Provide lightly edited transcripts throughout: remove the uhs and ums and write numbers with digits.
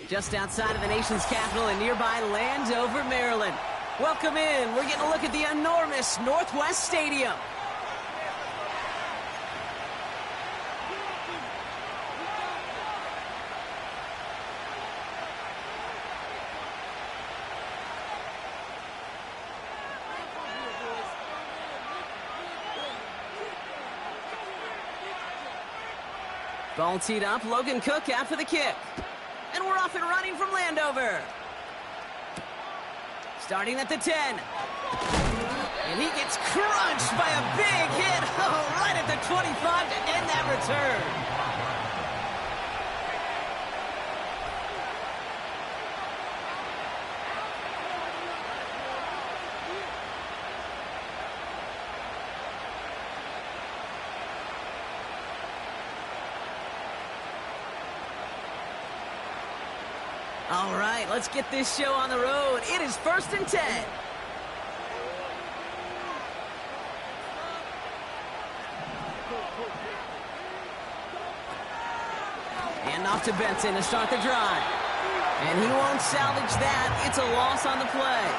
Just outside of the nation's capital in nearby Landover, Maryland. Welcome in. We're getting a look at the enormous Northwest Stadium. Ball teed up, Logan Cook after the kick. And we're off and running from Landover. Starting at the 10. And he gets crunched by a big hit. Oh, right at the 25 to end that return. All right, let's get this show on the road. It is 1st and 10. And off to Benson to start the drive. And he won't salvage that. It's a loss on the play.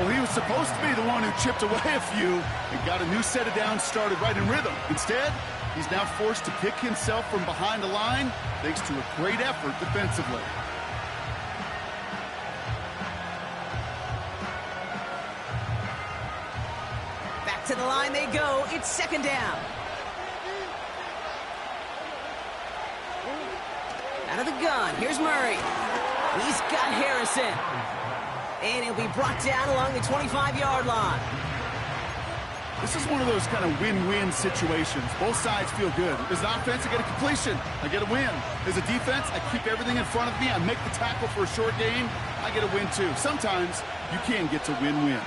Well, he was supposed to be the one who chipped away a few and got a new set of downs started right in rhythm. Instead, he's now forced to pick himself from behind the line thanks to a great effort defensively. To the line they go. It's 2nd down. Out of the gun. Here's Murray. He's got Harrison. And he'll be brought down along the 25-yard line. This is one of those kind of win-win situations. Both sides feel good. As an offense, I get a completion. I get a win. As a defense, I keep everything in front of me. I make the tackle for a short gain. I get a win, too. Sometimes you can get to win-win.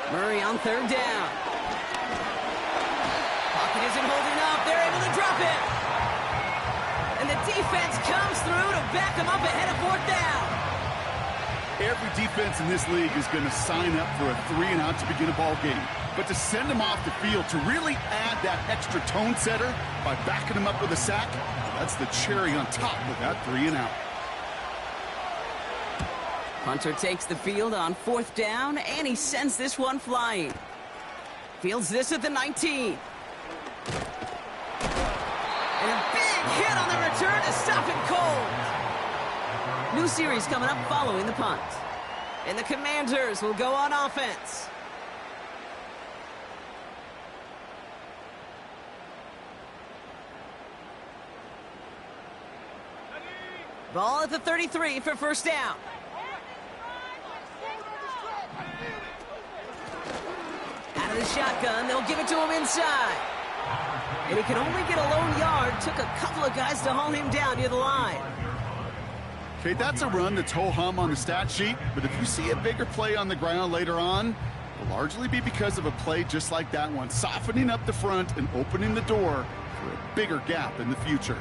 Murray on 3rd down. Pocket isn't holding up. They're able to drop it. And the defense comes through to back them up ahead of 4th down. Every defense in this league is going to sign up for a 3-and-out to begin a ball game. But to send them off the field, to really add that extra tone setter by backing them up with a sack, that's the cherry on top of that 3-and-out. Hunter takes the field on 4th down, and he sends this one flying. Fields this at the 19. And a big hit on the return to stop it cold. New series coming up following the punt. And the Commanders will go on offense. Ball at the 33 for 1st down. Out of the shotgun, they'll give it to him inside. And he can only get a lone yard. Took a couple of guys to haul him down near the line. Okay, that's a run that's ho-hum on the stat sheet, but if you see a bigger play on the ground later on, it'll largely be because of a play just like that one, softening up the front and opening the door for a bigger gap in the future.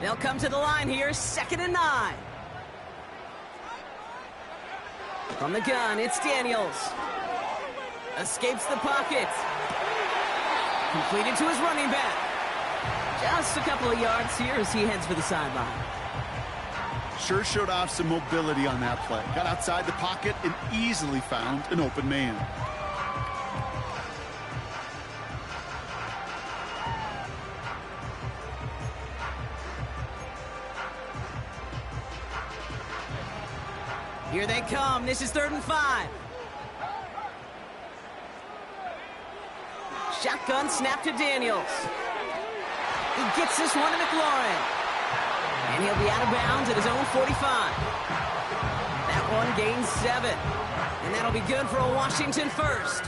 They'll come to the line here, 2nd and 9. From the gun, it's Daniels. Escapes the pocket. Completed to his running back. Just a couple of yards here as he heads for the sideline. Sure showed off some mobility on that play. Got outside the pocket and easily found an open man. Here they come. This is 3rd and 5. Shotgun snap to Daniels. He gets this one to McLaurin. And he'll be out of bounds at his own 45. That one gains 7. And that'll be good for a Washington first.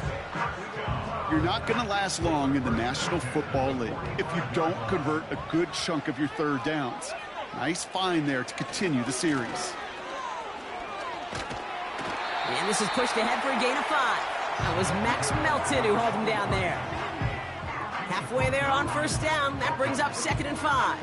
You're not going to last long in the National Football League if you don't convert a good chunk of your 3rd downs. Nice find there to continue the series. And this is pushed ahead for a gain of 5. That was Max Melton who hauled him down there. Halfway there on 1st down. That brings up 2nd and 5.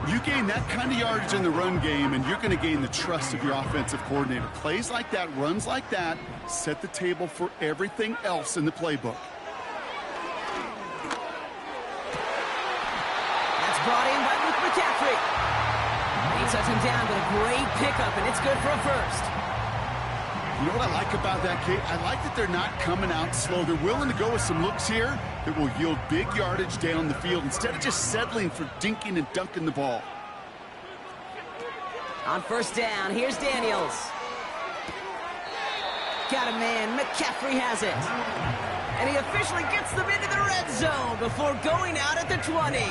You gain that kind of yardage in the run game, and you're going to gain the trust of your offensive coordinator. Plays like that, runs like that, set the table for everything else in the playbook. That's brought in by Luke McCaffrey. He sets him down, but a great pickup, and it's good for a first. You know what I like about that, Kate? I like that they're not coming out slow. They're willing to go with some looks here that will yield big yardage down the field instead of just settling for dinking and dunking the ball. On first down, here's Daniels. Got a man. McCaffrey has it. And he officially gets them into the red zone before going out at the 20.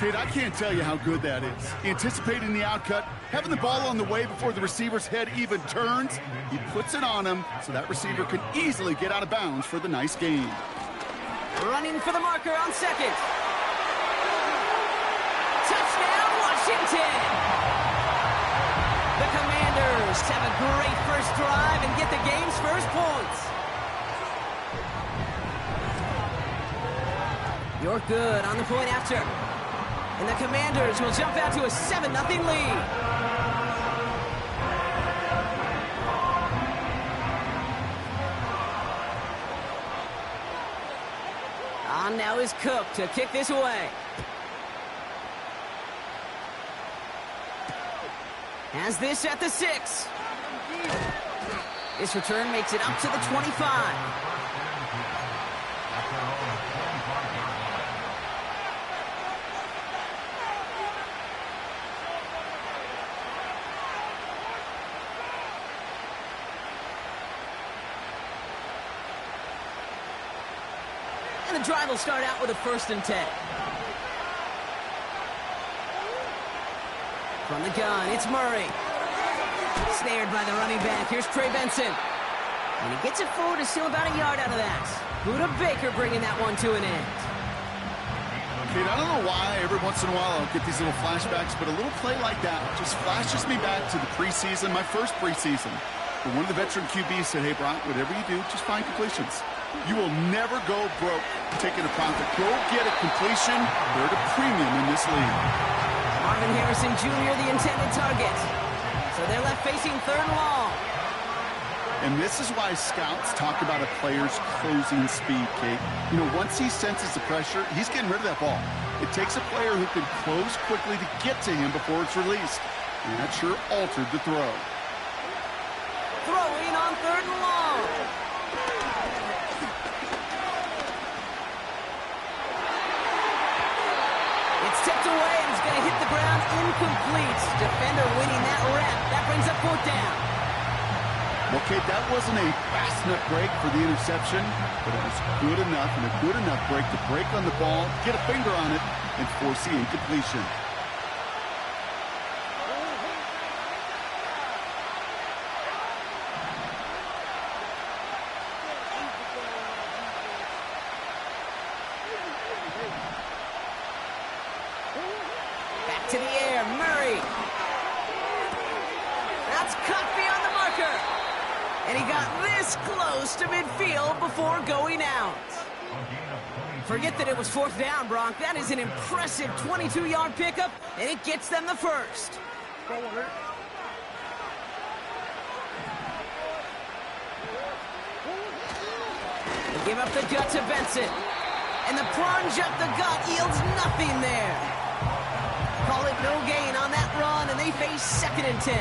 Kate, I can't tell you how good that is. Anticipating the outcut, having the ball on the way before the receiver's head even turns, he puts it on him so that receiver can easily get out of bounds for the nice gain. Running for the marker on second. Touchdown, Washington! The Commanders have a great first drive and get the game's first points. You're good on the point after. And the Commanders will jump out to a 7-0 lead. On now is Cook to kick this away. Has this at the 6. This return makes it up to the 25. And the drive will start out with a 1st and 10. From the gun, it's Murray. Snared by the running back. Here's Trey Benson. And he gets it forward to steal about a yard out of that. Buda Baker bringing that one to an end. Kate, I don't know why every once in a while I'll get these little flashbacks, but a little play like that just flashes me back to the preseason, my first preseason. But one of the veteran QBs said, hey, Brock, whatever you do, just find completions. You will never go broke taking a profit. Go get a completion. They're at a premium in this league. Marvin Harrison Jr., the intended target. So they're left facing 3rd and long. And this is why scouts talk about a player's closing speed, Kate. You know, once he senses the pressure, he's getting rid of that ball. It takes a player who can close quickly to get to him before it's released. And that sure altered the throw. Throwing on 3rd and long. It's tipped away and it's going to hit the ground incomplete. Defender winning that rep. That brings up 4th down. Well, Kate, that wasn't a fast enough break for the interception, but it was good enough and a good enough break to break on the ball, get a finger on it, and force the incompletion. Back to the air, Murray. That's cut beyond the marker. And he got this close to midfield before going out. Forget that it was 4th down, Bronk. That is an impressive 22-yard pickup, and it gets them the first. They give up the gut to Benson. And the plunge up the gut yields nothing there. Call it no gain on that run, and they face 2nd and 10.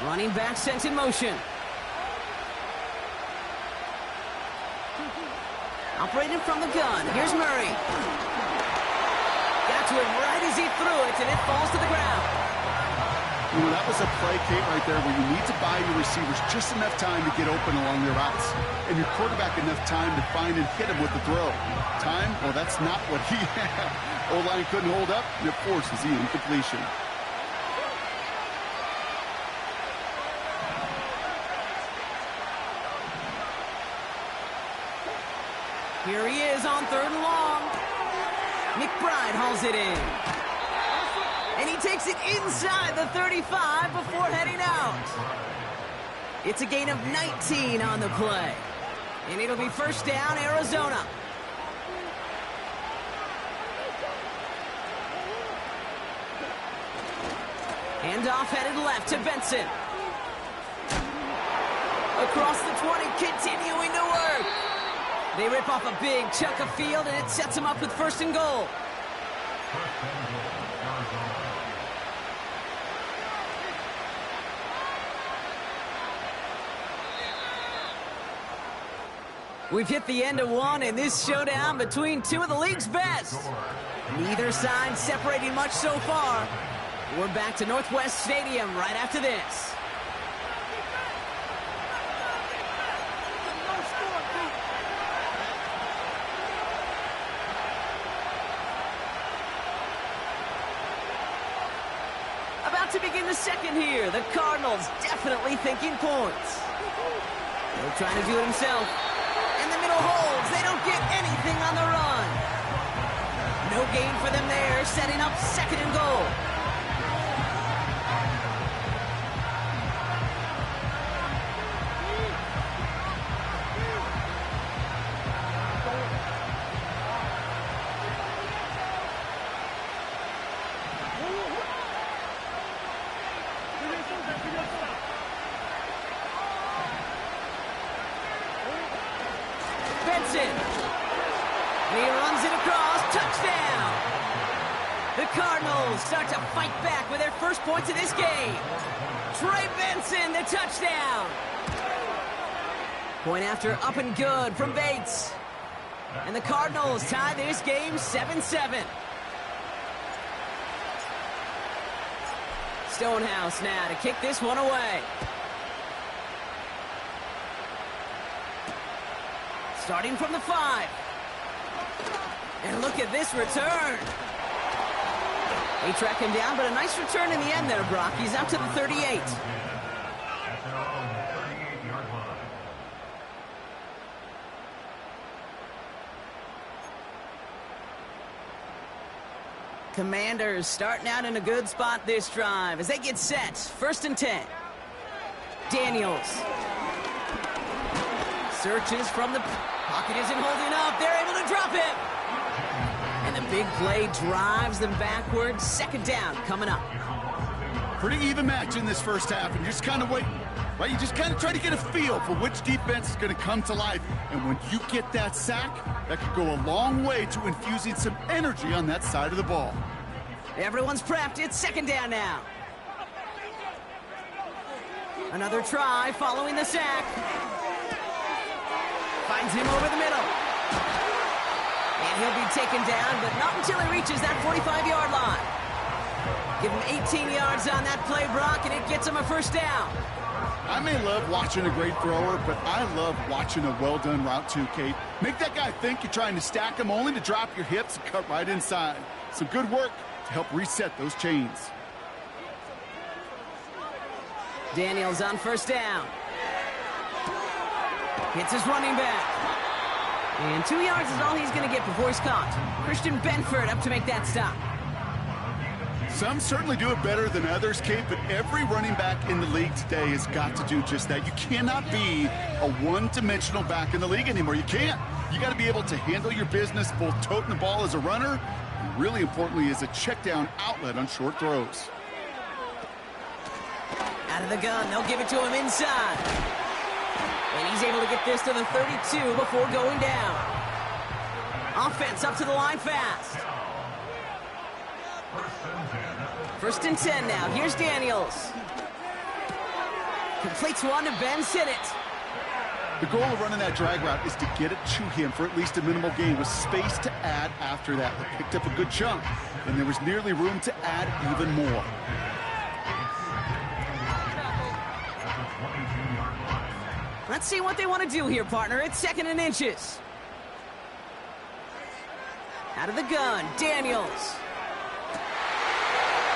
Running back sent in motion. Operating from the gun. Here's Murray. Got to him right as he threw it, and it falls to the ground. You know, that was a play, Kate, right there where you need to buy your receivers just enough time to get open along their routes. And your quarterback enough time to find and hit him with the throw. Time? Well, that's not what he had. O-line couldn't hold up, and it forces the incompletion. Here he is on 3rd and long. McBride hauls it in. And he takes it inside the 35 before heading out. It's a gain of 19 on the play. And it'll be first down, Arizona. Handoff headed left to Benson. Across the 20, continuing to work. They rip off a big chunk of field, and it sets them up with first and goal. We've hit the end of one in this showdown between two of the league's best. Neither side separating much so far. We're back to Northwest Stadium right after this. About to begin the second here. The Cardinals definitely thinking points. They're trying to do it himself. In the middle holds. They don't get anything on the run. No gain for them there, setting up second and goal. Benson. And he runs it across. Touchdown. The Cardinals start to fight back with their first points of this game. Trey Benson, the touchdown. Point after up and good from Bates. And the Cardinals tie this game 7-7. Stonehouse now to kick this one away. Starting from the 5. And look at this return. They track him down, but a nice return in the end there, Brock. He's up to the 38. Commanders starting out in a good spot this drive as they get set. First and 10. Daniels. Searches from the pocket, isn't holding up. They're able to drop it. And the big play drives them backwards. Second down coming up. Pretty even match in this first half, and you're just kind of waiting. Right? You just kind of try to get a feel for which defense is going to come to life. And when you get that sack, that could go a long way to infusing some energy on that side of the ball. Everyone's prepped. It's second down now. Another try following the sack. Finds him over the middle. And he'll be taken down, but not until he reaches that 45-yard line. Give him 18 yards on that play, Brock, and it gets him a first down. I may love watching a great thrower, but I love watching a well-done route too, Kate. Make that guy think you're trying to stack him only to drop your hips and cut right inside. Some good work to help reset those chains. Daniels on first down. Hits his running back. And 2 yards is all he's going to get before he's caught. Christian Benford up to make that stop. Some certainly do it better than others, Kate, but every running back in the league today has got to do just that. You cannot be a one-dimensional back in the league anymore. You can't. You got to be able to handle your business, both toting the ball as a runner, and really importantly as a check-down outlet on short throws. Out of the gun, they'll give it to him inside. And he's able to get this to the 32 before going down. Offense up to the line fast. First and 10 now. Here's Daniels. Completes one to Ben Sinnott. The goal of running that drag route is to get it to him for at least a minimal gain with space to add after that. They picked up a good chunk, and there was nearly room to add even more. Let's see what they want to do here, partner. It's second and inches. Out of the gun, Daniels.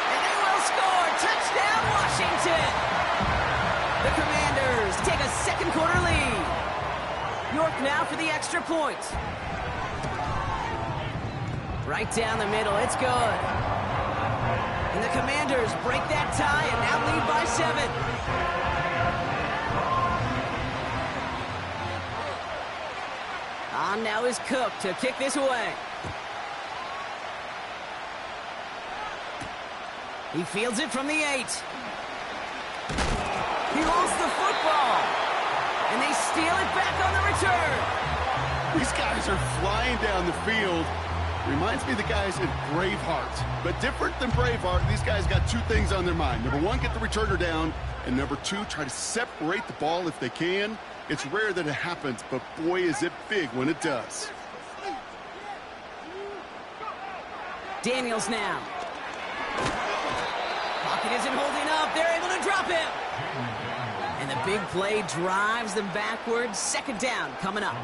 And they will score. Touchdown, Washington. The Commanders take a second quarter lead. York now for the extra point. Right down the middle. It's good. And the Commanders break that tie and now lead by 7. On now is Cook to kick this away. He fields it from the 8. He lost the football. And they steal it back on the return. These guys are flying down the field. Reminds me of the guys in Braveheart. But different than Braveheart, these guys got 2 things on their mind. Number 1, get the returner down. And number 2, try to separate the ball if they can. It's rare that it happens, but boy, is it big when it does. Daniels now. Pocket isn't holding up. They're able to drop him. And the big play drives them backwards. 2nd down coming up.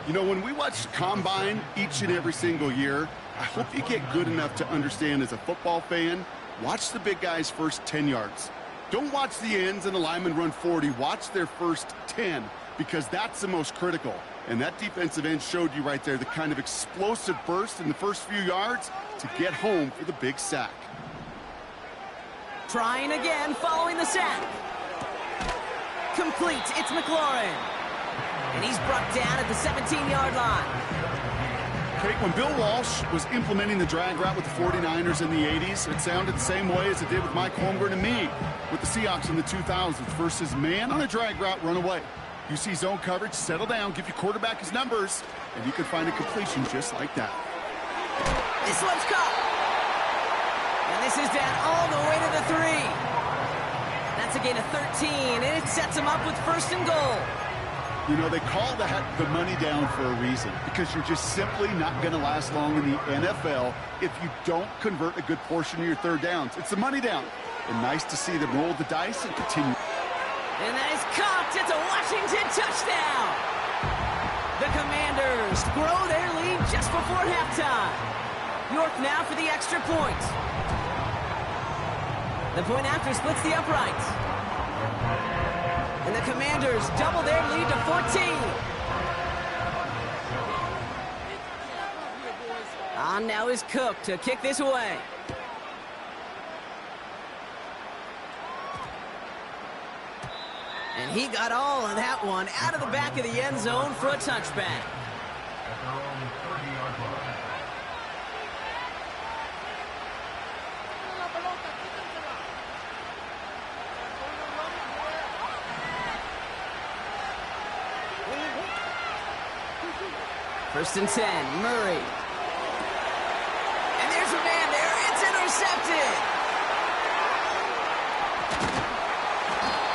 You know, when we watch Combine each and every single year, I hope you get good enough to understand as a football fan, watch the big guys' first 10 yards. Don't watch the ends and the linemen run 40. Watch their first 10 because that's the most critical. And that defensive end showed you right there the kind of explosive burst in the first few yards to get home for the big sack. Trying again following the sack. Complete. It's McLaurin. And he's brought down at the 17-yard line. Craig, when Bill Walsh was implementing the drag route with the 49ers in the 80s, it sounded the same way as it did with Mike Holmgren and me with the Seahawks in the 2000s versus man on a drag route, run away. You see zone coverage, settle down, give your quarterback his numbers, and you can find a completion just like that. This one's caught. And this is down all the way to the 3. That's a gain of 13, and it sets him up with 1st and goal. You know, they call that the money down for a reason because you're just simply not going to last long in the NFL if you don't convert a good portion of your 3rd downs. It's the money down. And nice to see them roll the dice and continue. And that is caught. It's a Washington touchdown. The Commanders grow their lead just before halftime. York now for the extra point. The point after splits the uprights. And the Commanders double their lead to 14. On now is Cook to kick this away. And he got all of that one out of the back of the end zone for a touchback. First and 10, Murray. And there's a man there. It's intercepted.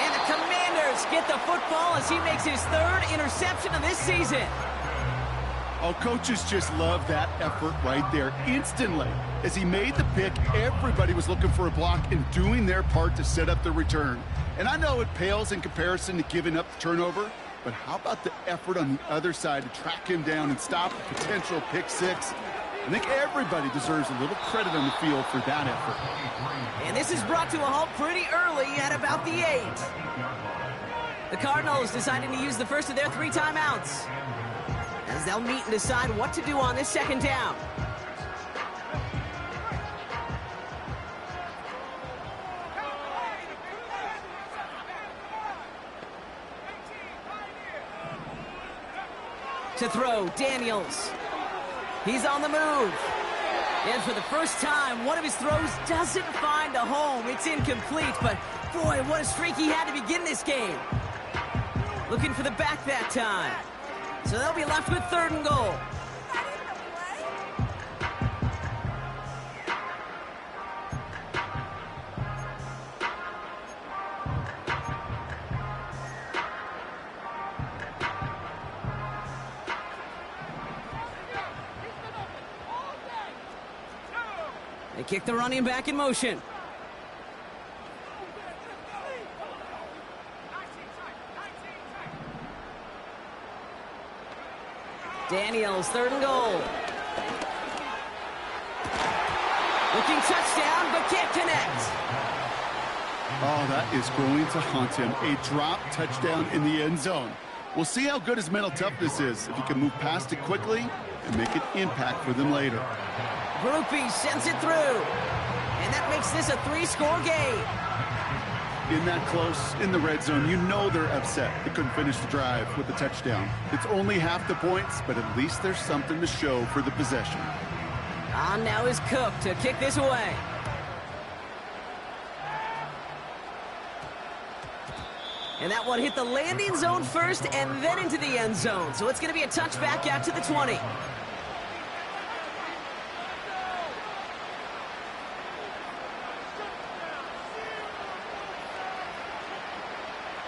And the Commanders get the football as he makes his 3rd interception of this season. Oh, coaches just love that effort right there instantly. As he made the pick, everybody was looking for a block and doing their part to set up the return. And I know it pales in comparison to giving up the turnover, but how about the effort on the other side to track him down and stop a potential pick 6? I think everybody deserves a little credit on the field for that effort. And this is brought to a halt pretty early at about the 8. The Cardinals deciding to use the first of their 3 timeouts as they'll meet and decide what to do on this 2nd down. To throw, Daniels. He's on the move. And for the first time, one of his throws doesn't find a home. It's incomplete, but boy, what a streak he had to begin this game. Looking for the back that time. So they'll be left with 3rd and goal. They kick the running back in motion. Daniels, 3rd and goal. Looking touchdown, but can't connect. Oh, that is going to haunt him. A drop touchdown in the end zone. We'll see how good his mental toughness is. If he can move past it quickly, and make an impact for them later. Groupie sends it through. And that makes this a 3-score game. In that close, in the red zone, you know they're upset they couldn't finish the drive with a touchdown. It's only half the points, but at least there's something to show for the possession. On now is Cook to kick this away. And that one hit the landing zone first and then into the end zone. So it's going to be a touchback out to the 20.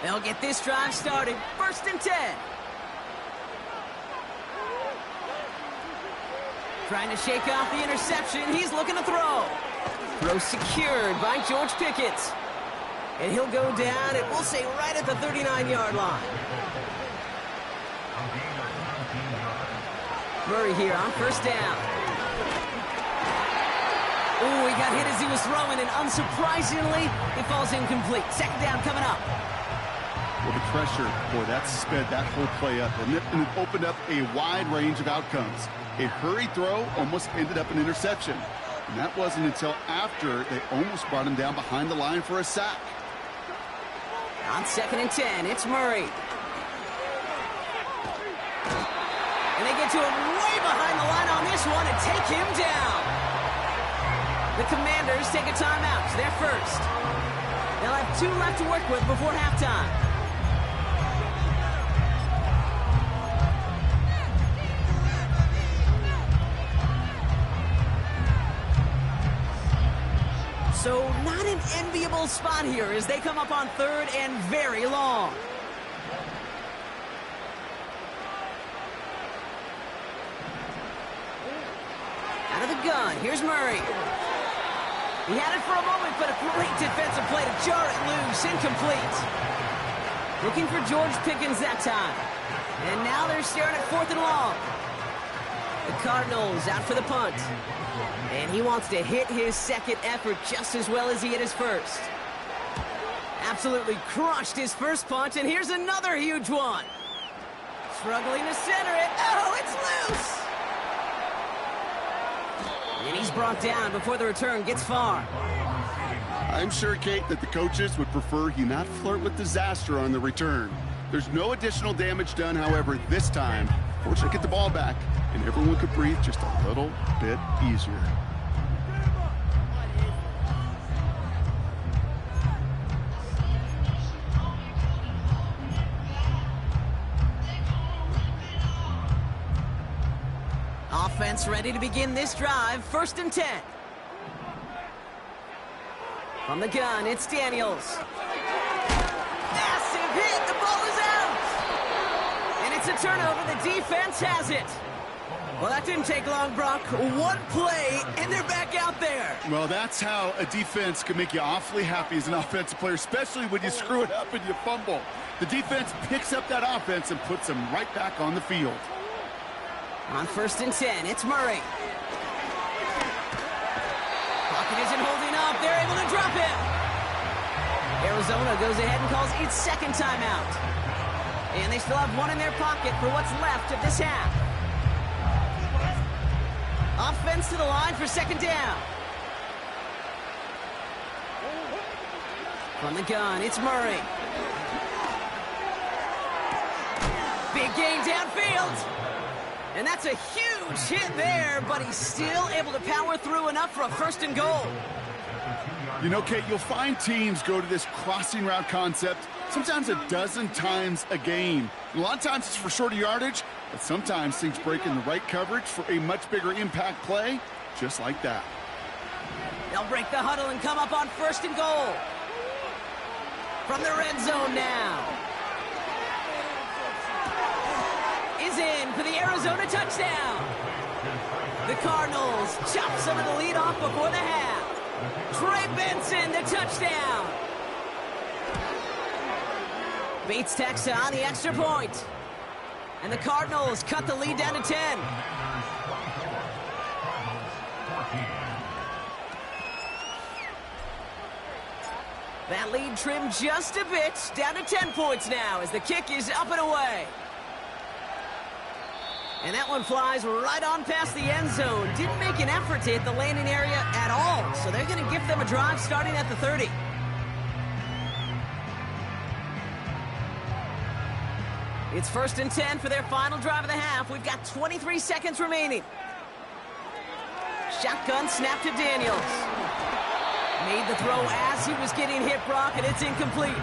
They'll get this drive started. 1st and 10. Trying to shake off the interception. He's looking to throw. Throw secured by George Pickett. And he'll go down, and we'll say right at the 39-yard line. Murray here on 1st down. Ooh, he got hit as he was throwing, and unsurprisingly, it falls incomplete. 2nd down coming up. Well, the pressure, boy, that sped that whole play up, and it opened up a wide range of outcomes. A hurried throw almost ended up an interception. And that wasn't until after they almost brought him down behind the line for a sack. On 2nd and 10, it's Murray. And they get to him way behind the line on this one and take him down. The Commanders take a timeout. They're first. They'll have 2 left to work with before halftime. So not an enviable spot here as they come up on 3rd and very long. Out of the gun, here's Murray. He had it for a moment, but a great defensive play to jar it loose, incomplete. Looking for George Pickens that time. And now they're staring at 4th and long. The Cardinals out for the punt. And he wants to hit his 2nd effort just as well as he hit his 1st. Absolutely crushed his 1st punch, and here's another huge one. Struggling to center it. Oh, it's loose! And he's brought down before the return gets far. I'm sure, Kate, that the coaches would prefer he not flirt with disaster on the return. There's no additional damage done, however, this time. Fortunately, get the ball back, and everyone could breathe just a little bit easier. Offense ready to begin this drive. 1st and 10. From the gun, it's Daniels. Massive hit. The ball is out. And it's a turnover. The defense has it. Well, that didn't take long, Brock. 1 play, and they're back out there. Well, that's how a defense can make you awfully happy as an offensive player, especially when you screw it up and you fumble. The defense picks up that offense and puts them right back on the field. On 1st and 10, it's Murray. Pocket isn't holding up. They're able to drop it. Arizona goes ahead and calls its 2nd timeout. And they still have 1 in their pocket for what's left of this half. Offense to the line for 2nd down. From the gun, it's Murray. Big gain downfield. And that's a huge hit there, but he's still able to power through enough for a 1st and goal. You know, Kate, you'll find teams go to this crossing route concept sometimes a dozen times a game. And a lot of times it's for shorter yardage, but sometimes things break in the right coverage for a much bigger impact play, just like that. They'll break the huddle and come up on 1st and goal. From the red zone now. Is in for the Arizona touchdown. The Cardinals chop some of the lead off before the half. Trey Benson, the touchdown. Beats Texas on the extra point. And the Cardinals cut the lead down to 10. That lead trimmed just a bit, down to 10 points now as the kick is up and away. And that one flies right on past the end zone. Didn't make an effort to hit the landing area at all. So they're going to give them a drive starting at the 30. It's 1st and 10 for their final drive of the half. We've got 23 seconds remaining. Shotgun snap to Daniels. Made the throw as he was getting hit, Brock, and it's incomplete.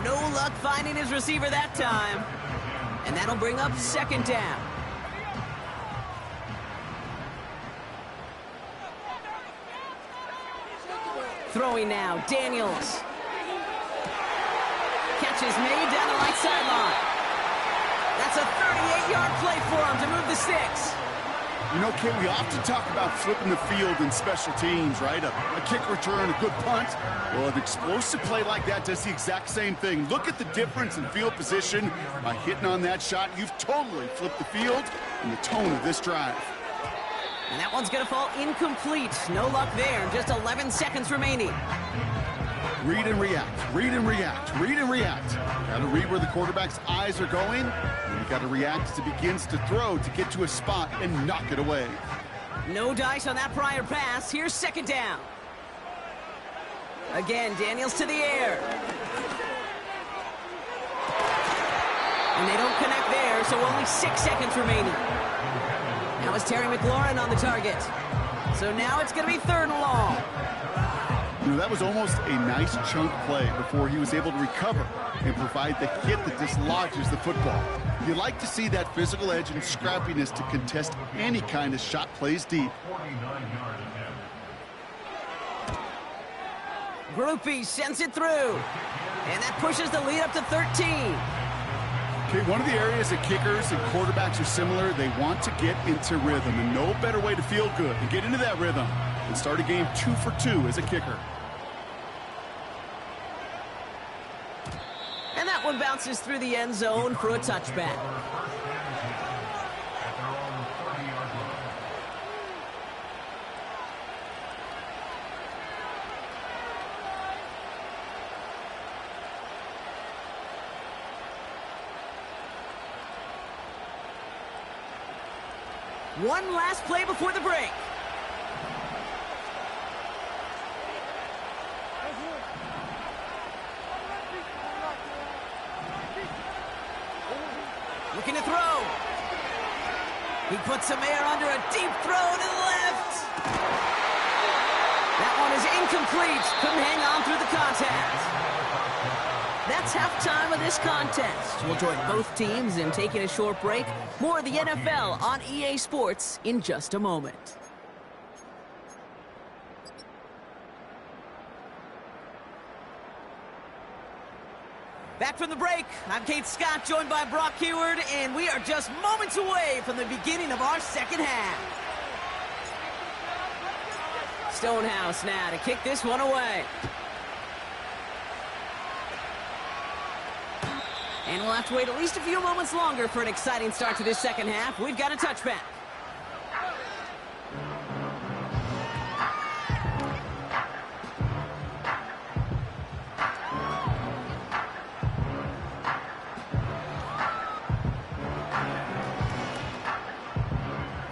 No luck finding his receiver that time. And that'll bring up 2nd down. Throwing now, Daniels. Catch is made down the right sideline. That's a 38-yard play for him to move the sticks. You know, Kate, we often talk about flipping the field in special teams, right? A kick return, a good punt. Well, an explosive play like that does the exact same thing. Look at the difference in field position. By hitting on that shot, you've totally flipped the field and the tone of this drive. And that one's going to fall incomplete. No luck there. Just 11 seconds remaining. Read and react, read and react, read and react. Got to read where the quarterback's eyes are going, and you got to react as it begins to throw to get to a spot and knock it away. No dice on that prior pass. Here's 2nd down. Again, Daniels to the air. And they don't connect there, so only 6 seconds remaining. Now it's Terry McLaurin on the target. So now it's going to be 3rd and long. You know, that was almost a nice chunk play before he was able to recover and provide the hit that dislodges the football. You like to see that physical edge and scrappiness to contest any kind of shot plays deep. Groupie sends it through. And that pushes the lead up to 13. Okay, one of the areas that kickers and quarterbacks are similar, they want to get into rhythm, and no better way to feel good and get into that rhythm and start a game 2 for 2 as a kicker. And that one bounces through the end zone for a touchback. One last play before the break. Looking to throw. He puts some air under a deep throw to the left. That one is incomplete. Couldn't hang on through the contact. That's halftime of this contest. We'll join both teams in taking a short break. More of the NFL on EA Sports in just a moment. Back from the break, I'm Kate Scott, joined by Brock Keyword, and we are just moments away from the beginning of our 2nd half. Stonehouse now to kick this one away. And we'll have to wait at least a few moments longer for an exciting start to this 2nd half. We've got a touchback.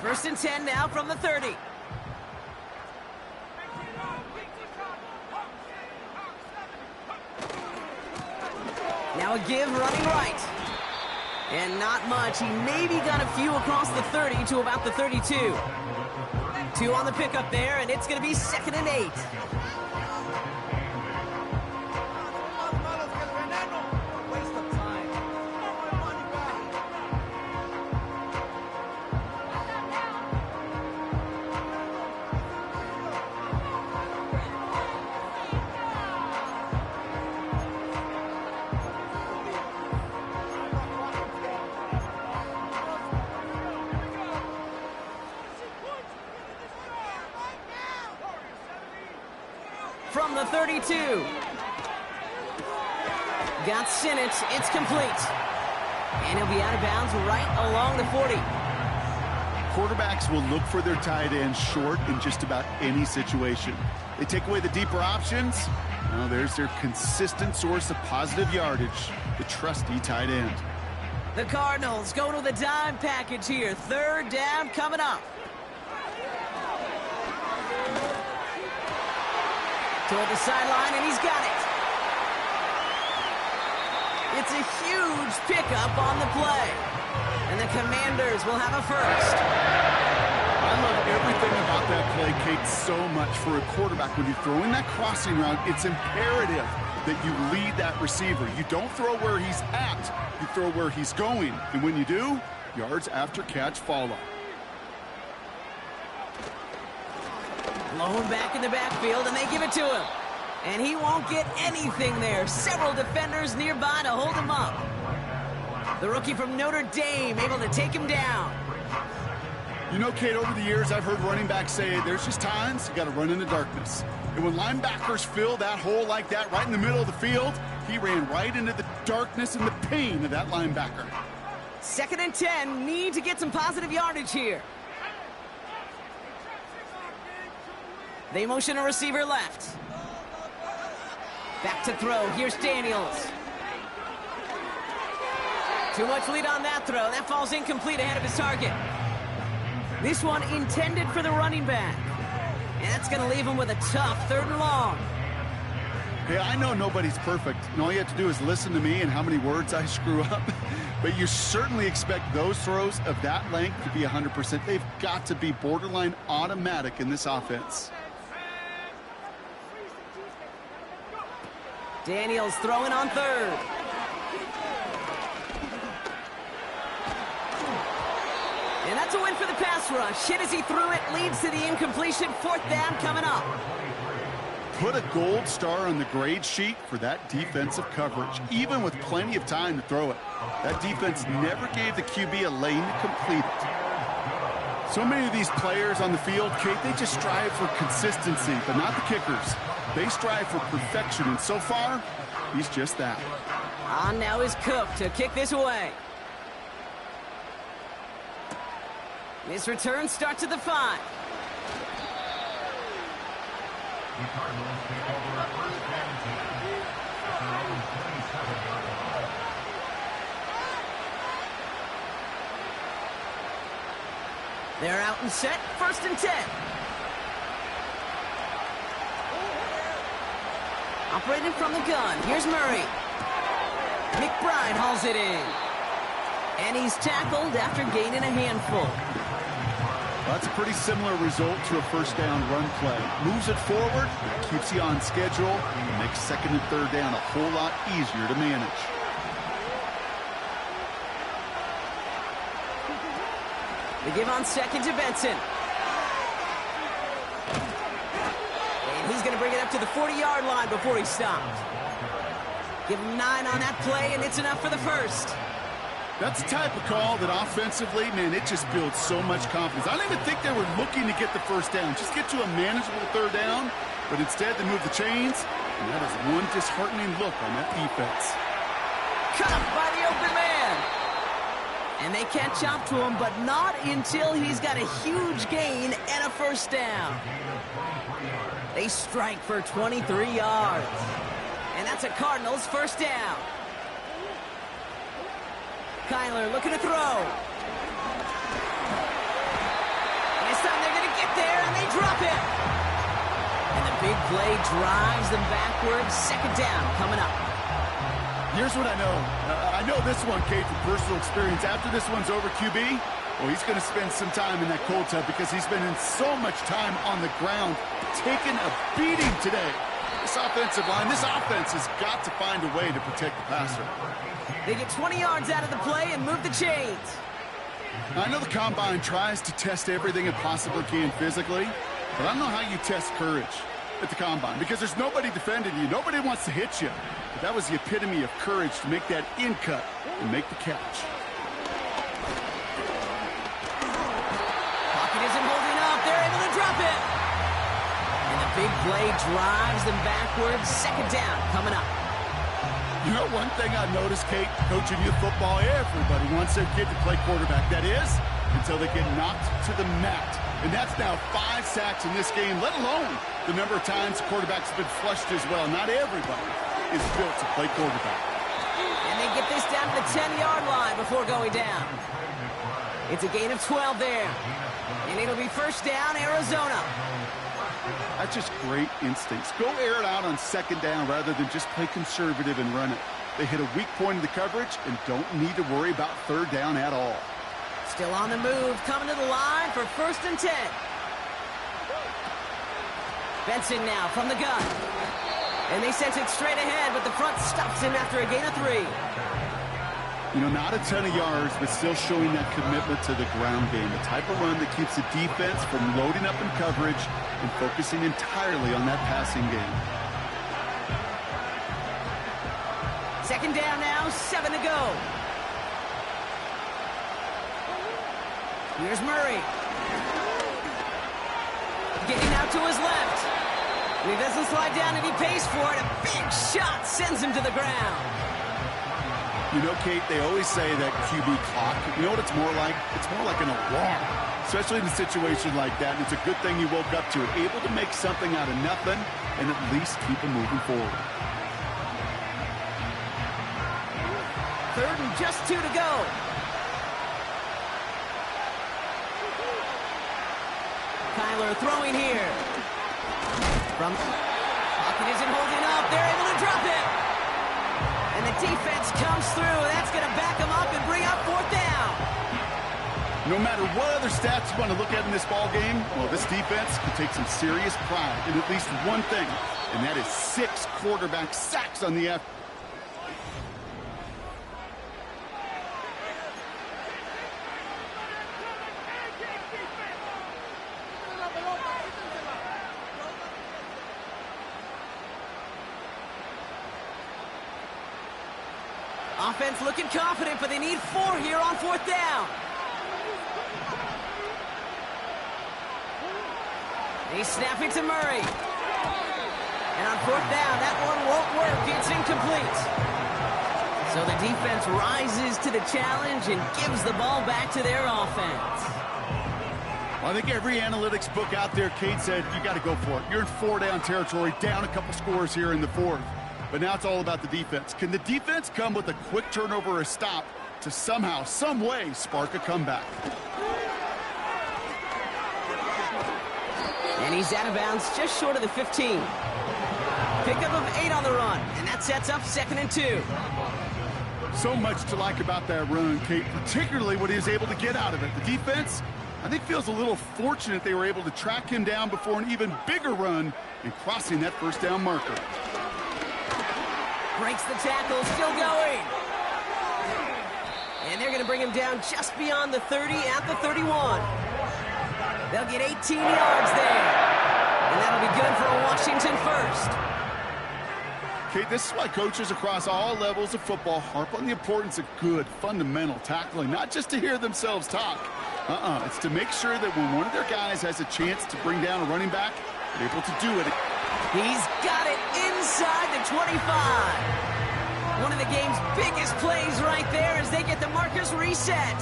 First and 10 now from the 30. Now a give running right. And not much. He maybe got a few across the 30 to about the 32. 2 on the pickup there, and it's going to be 2nd and 8. From the 32. Got Sinnott. It's complete. And he'll be out of bounds right along the 40. Quarterbacks will look for their tight end short in just about any situation. They take away the deeper options. Well, there's their consistent source of positive yardage, the trusty tight end. The Cardinals going with a dime package here. Third down coming up. Toward the sideline, and he's got it. It's a huge pickup on the play. And the Commanders will have a first. I love everything about that play, Kate, so much for a quarterback. When you're throwing that crossing route, it's imperative that you lead that receiver. You don't throw where he's at, you throw where he's going. And when you do, yards after catch follow. Blown back in the backfield, and they give it to him. And he won't get anything there. Several defenders nearby to hold him up. The rookie from Notre Dame able to take him down. You know, Kate, over the years, I've heard running backs say there's just times you got to run in the darkness. And when linebackers fill that hole like that right in the middle of the field, he ran right into the darkness and the pain of that linebacker. 2nd and 10, need to get some positive yardage here. They motion a receiver left. Back to throw. Here's Daniels. Too much lead on that throw. That falls incomplete ahead of his target. This one intended for the running back. And that's going to leave him with a tough 3rd and long. Hey, I know nobody's perfect, and all you have to do is listen to me and how many words I screw up. But you certainly expect those throws of that length to be 100%. They've got to be borderline automatic in this offense. Daniels throwing on 3rd. And that's a win for the pass rush. Hit as he threw it, leads to the incompletion. 4th down coming up. Put a gold star on the grade sheet for that defensive coverage, even with plenty of time to throw it. That defense never gave the QB a lane to complete it. So many of these players on the field, Kate, they just strive for consistency, but not the kickers. They strive for perfection, and so far, he's just that. On now is Cook to kick this away. His return starts at the 5. They're out and set. 1st and 10. Operating from the gun. Here's Murray. McBride hauls it in. And he's tackled after gaining a handful. That's a pretty similar result to a 1st down run play. Moves it forward, keeps you on schedule, and makes 2nd and 3rd down a whole lot easier to manage. They give on 2nd to Benson. And he's going to bring it up to the 40-yard line before he stops. Give him 9 on that play, and it's enough for the 1st. That's the type of call that offensively, man, it just builds so much confidence. I don't even think they were looking to get the 1st down. Just get to a manageable 3rd down, but instead they move the chains, and that is one disheartening look on that defense. Cut off by the open man. And they catch up to him, but not until he's got a huge gain and a 1st down. They strike for 23 yards. And that's a Cardinals 1st down. Kyler looking to throw. And this time they're going to get there, and they drop it. And the big play drives them backwards. 2nd down coming up. Here's what I know. I know this one, Kate, from personal experience. After this one's over, QB, well, he's going to spend some time in that cold tub because he's been in so much time on the ground, taking a beating today. This offensive line, this offense has got to find a way to protect the passer. They get 20 yards out of the play and move the chains. I know the Combine tries to test everything it possibly can physically, but I don't know how you test courage at the Combine because there's nobody defending you. Nobody wants to hit you. But that was the epitome of courage to make that in cut and make the catch. Pocket isn't holding up. They're able to drop it. And the big play drives them backwards. 2nd down coming up. You know, one thing I've noticed, Kate, coaching youth football, everybody wants their kid to play quarterback. That is, until they get knocked to the mat. And that's now 5 sacks in this game, let alone the number of times quarterbacks have been flushed as well. Not everybody is built to play quarterback. And they they get this down to the 10-yard line before going down. It's a gain of 12 there. And it'll be first down, Arizona. That's just great instincts. Go air it out on second down rather than just play conservative and run it. They hit a weak point in the coverage and don't need to worry about third down at all. Still on the move, coming to the line for first and 10. Benson now from the gun. And they sent it straight ahead, but the front stops him after a gain of 3. You know, not a ton of yards, but still showing that commitment to the ground game. The type of run that keeps the defense from loading up in coverage and focusing entirely on that passing game. Second down now, 7 to go. Here's Murray. Getting out to his left. He doesn't slide down and he pays for it. A big shot sends him to the ground. You know, Kate, they always say that QB clock, you know what it's more like? It's more like an alarm, especially in a situation like that. And it's a good thing you woke up to it, able to make something out of nothing and at least keep them moving forward. Third and just 2 to go. Kyler throwing here. Pocket isn't holding up. They're able to drop it. And the defense comes through. That's going to back them up and bring up fourth down. No matter what other stats you want to look at in this ball game, well, this defense can take some serious pride in at least one thing, and that is 6 quarterback sacks on the effort. Offense looking confident, but they need 4 here on fourth down. He's snapping to Murray. And on fourth down, that one won't work. It's incomplete. So the defense rises to the challenge and gives the ball back to their offense. Well, I think every analytics book out there, Kate, said you got to go for it. You're in 4-down territory, down a couple scores here in the fourth. But now it's all about the defense. Can the defense come with a quick turnover or a stop to somehow, some way, spark a comeback? And he's out of bounds just short of the 15. Pickup of 8 on the run, and that sets up second and 2. So much to like about that run, Kate, particularly what he was able to get out of it. The defense, I think, feels a little fortunate they were able to track him down before an even bigger run and crossing that first down marker. Breaks the tackle, still going. And they're going to bring him down just beyond the 30 at the 31. They'll get 18 yards there. And that'll be good for a Washington first. Okay, this is why coaches across all levels of football harp on the importance of good, fundamental tackling, not just to hear themselves talk. It's to make sure that when one of their guys has a chance to bring down a running back, they're able to do it. He's got it inside the 25. One of the game's biggest plays right there as they get the markers reset.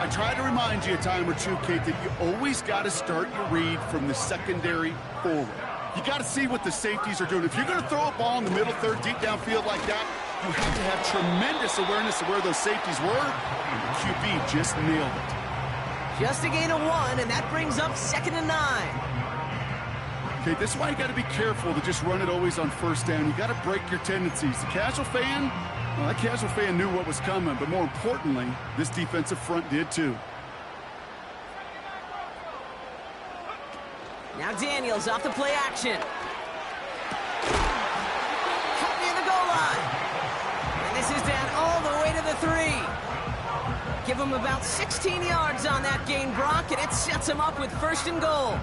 I try to remind you a time or two, Kate, that you always got to start your read from the secondary forward. You got to see what the safeties are doing. If you're going to throw a ball in the middle third, deep downfield like that, you have to have tremendous awareness of where those safeties were, and the QB just nailed it. Just a gain of 1, and that brings up second and 9. Okay, this is why you got to be careful to just run it always on first down. You got to break your tendencies. The casual fan, well, that casual fan knew what was coming, but more importantly, this defensive front did too. Now Daniels off the play action. Cut near the goal line. And this is down all the way to the 3. Give him about 16 yards on that gain, Brock, and it sets him up with first and goal.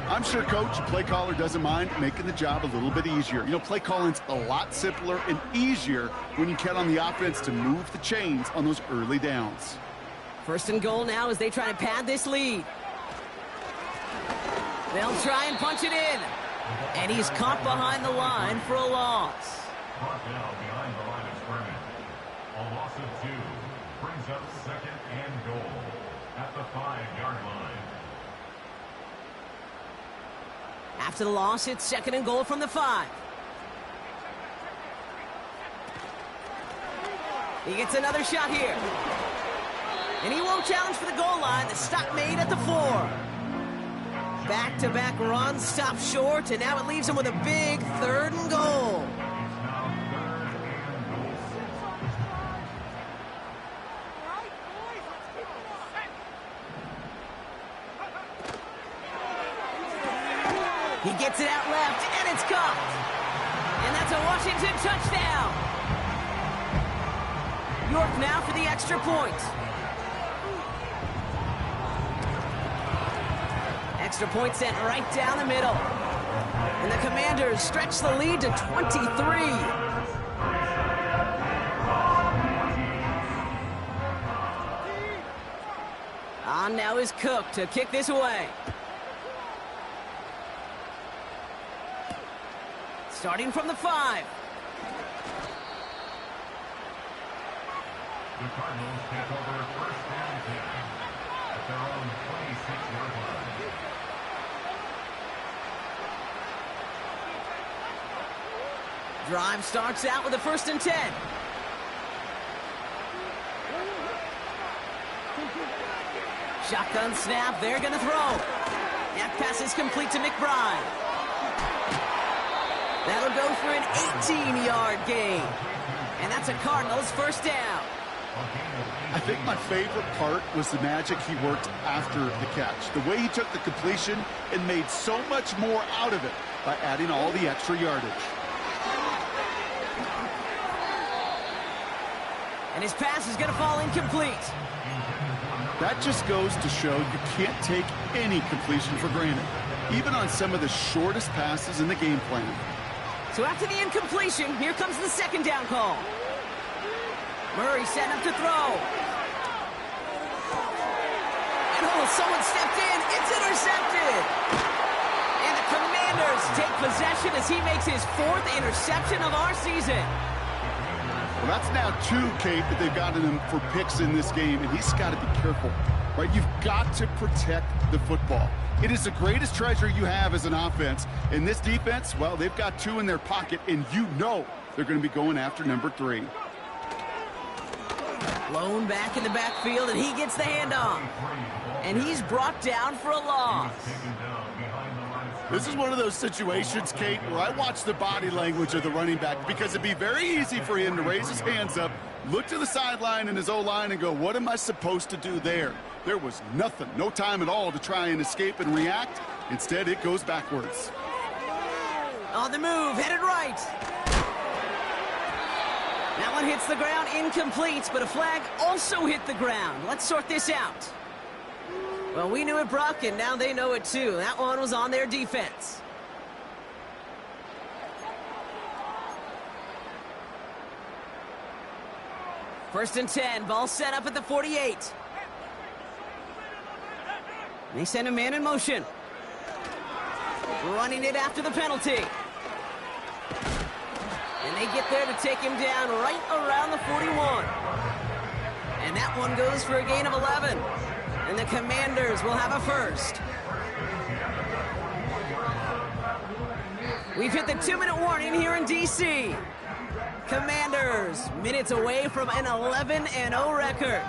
I'm sure coach and play caller doesn't mind making the job a little bit easier. You know, play calling's a lot simpler and easier when you count on the offense to move the chains on those early downs. First and goal now as they try to pad this lead. They'll try and punch it in. And he's caught behind the line for a loss. Brought down behind the line of scrimmage. A loss of 2 brings up second and goal at the 5-yard line. After the loss, it's second and goal from the 5. He gets another shot here. And he won't challenge for the goal line. The stop made at the 4. Back-to-back runs, stop short, and now it leaves him with a big 3rd and goal. He gets it out left, and it's caught. And that's a Washington touchdown. York now for the extra point. Extra point sent right down the middle. And the Commanders stretch the lead to 23. On now is Cook to kick this away. Starting from the 5. The Cardinals take over 1st and 10 at their own 26-yard line. Drive starts out with a 1st and 10. Shotgun snap, they're going to throw. That pass is complete to McBride. That'll go for an 18-yard gain. And that's a Cardinals 1st down. I think my favorite part was the magic he worked after the catch. The way he took the completion and made so much more out of it by adding all the extra yardage. And his pass is going to fall incomplete. That just goes to show you can't take any completion for granted, even on some of the shortest passes in the game plan. So after the incompletion, here comes the 2nd down call. Murray setting up to throw. And someone stepped in. It's intercepted. And the Commanders take possession as he makes his 4th interception of our season. Well, that's now 2, Kate, that they've gotten him for picks in this game, and he's got to be careful, right? You've got to protect the football. It is the greatest treasure you have as an offense. And this defense, well, they've got 2 in their pocket, and you know they're going to be going after number 3. Blown back in the backfield, and he gets the handoff. And he's brought down for a loss. This is one of those situations, Kate, where I watch the body language of the running back, because it'd be very easy for him to raise his hands up, look to the sideline and his O-line and go, what am I supposed to do there? There was nothing, no time at all to try and escape and react. Instead, it goes backwards. On the move, headed right. That one hits the ground, incomplete, but a flag also hit the ground. Let's sort this out. Well, we knew it, Brock, and now they know it too. That one was on their defense. First and 10, ball set up at the 48. They send a man in motion. Running it after the penalty. And they get there to take him down right around the 41. And that one goes for a gain of 11. And the Commanders will have a first. We've hit the 2-minute warning here in D.C. Commanders, minutes away from an 11-0 record.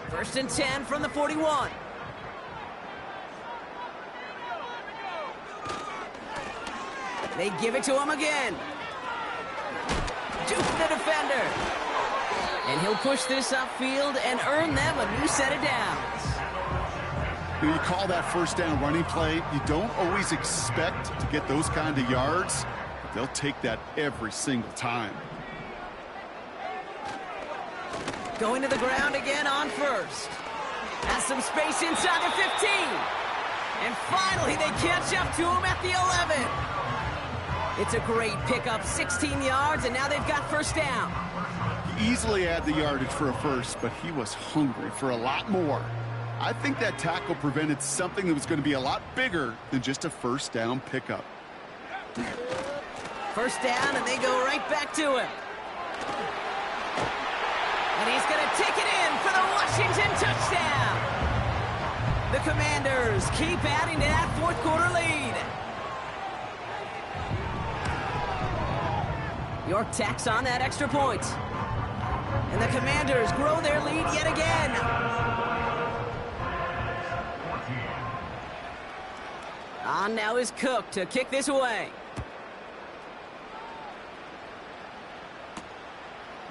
First and 10 from the 41. They give it to him again. Juke the defender. And he'll push this upfield and earn them a new set of downs. You call that first down running play, you don't always expect to get those kind of yards. But they'll take that every single time. Going to the ground again on first. Has some space inside the 15. And finally they catch up to him at the 11. It's a great pickup, 16 yards, and now they've got first down. He easily had the yardage for a first, but he was hungry for a lot more. I think that tackle prevented something that was going to be a lot bigger than just a first down pickup. First down, and they go right back to him. And he's going to take it in for the Washington touchdown. The Commanders keep adding to that fourth quarter lead. York tacks on that extra point. And the Commanders grow their lead yet again. On now is Cook to kick this away.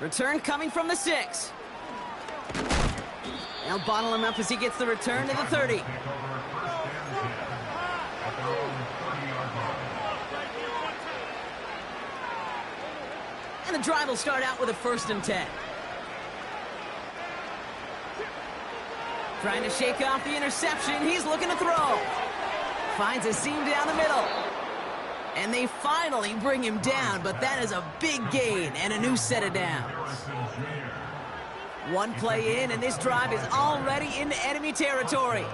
Return coming from the 6. They'll bottle him up as he gets the return to the 30. And the drive will start out with a 1st and 10. Trying to shake off the interception. He's looking to throw. Finds a seam down the middle. And they finally bring him down, but that is a big gain and a new set of downs. One play in, and this drive is already into enemy territory.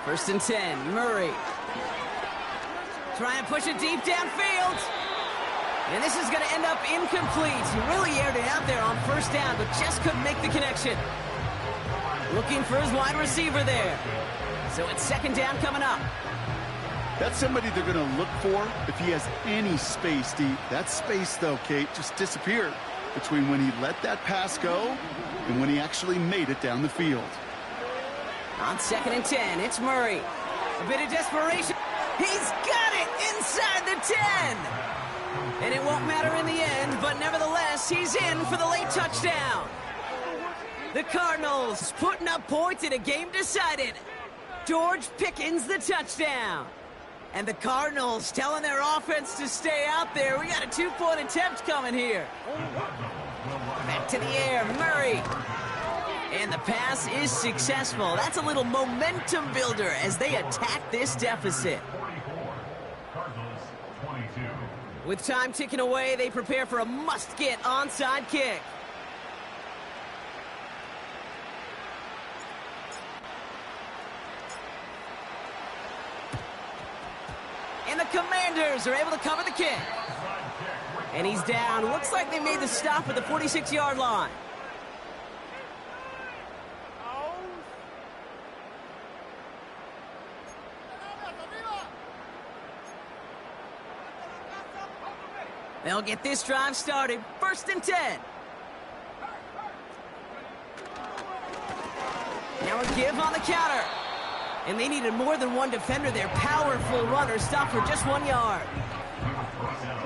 1st and 10, Murray. Trying to push it deep downfield. And this is going to end up incomplete. He really aired it out there on 1st down, but just couldn't make the connection. Looking for his wide receiver there. So it's 2nd down coming up. That's somebody they're going to look for if he has any space deep. That space, though, Kate, just disappeared between when he let that pass go and when he actually made it down the field. On 2nd and 10, it's Murray. A bit of desperation. He's got it inside the 10. And it won't matter in the end, but nevertheless, he's in for the late touchdown. The Cardinals putting up points in a game decided. George Pickens the touchdown. And the Cardinals telling their offense to stay out there. We got a 2-point attempt coming here. Back to the air, Murray. And the pass is successful. That's a little momentum builder as they attack this deficit. With time ticking away, they prepare for a must-get onside kick. And the Commanders are able to cover the kick. And he's down. Looks like they made the stop at the 46-yard line. They'll get this drive started. 1st and 10. Now a give on the counter. And they needed more than one defender there. Powerful runner, stopped for just 1 yard.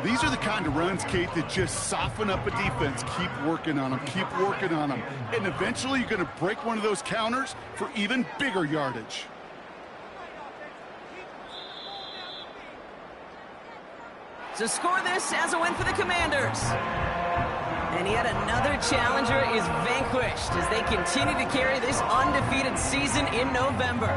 These are the kind of runs, Kate, that just soften up a defense. Keep working on them, keep working on them. And eventually you're going to break one of those counters for even bigger yardage. To score this as a win for the Commanders. And yet another challenger is vanquished as they continue to carry this undefeated season in November.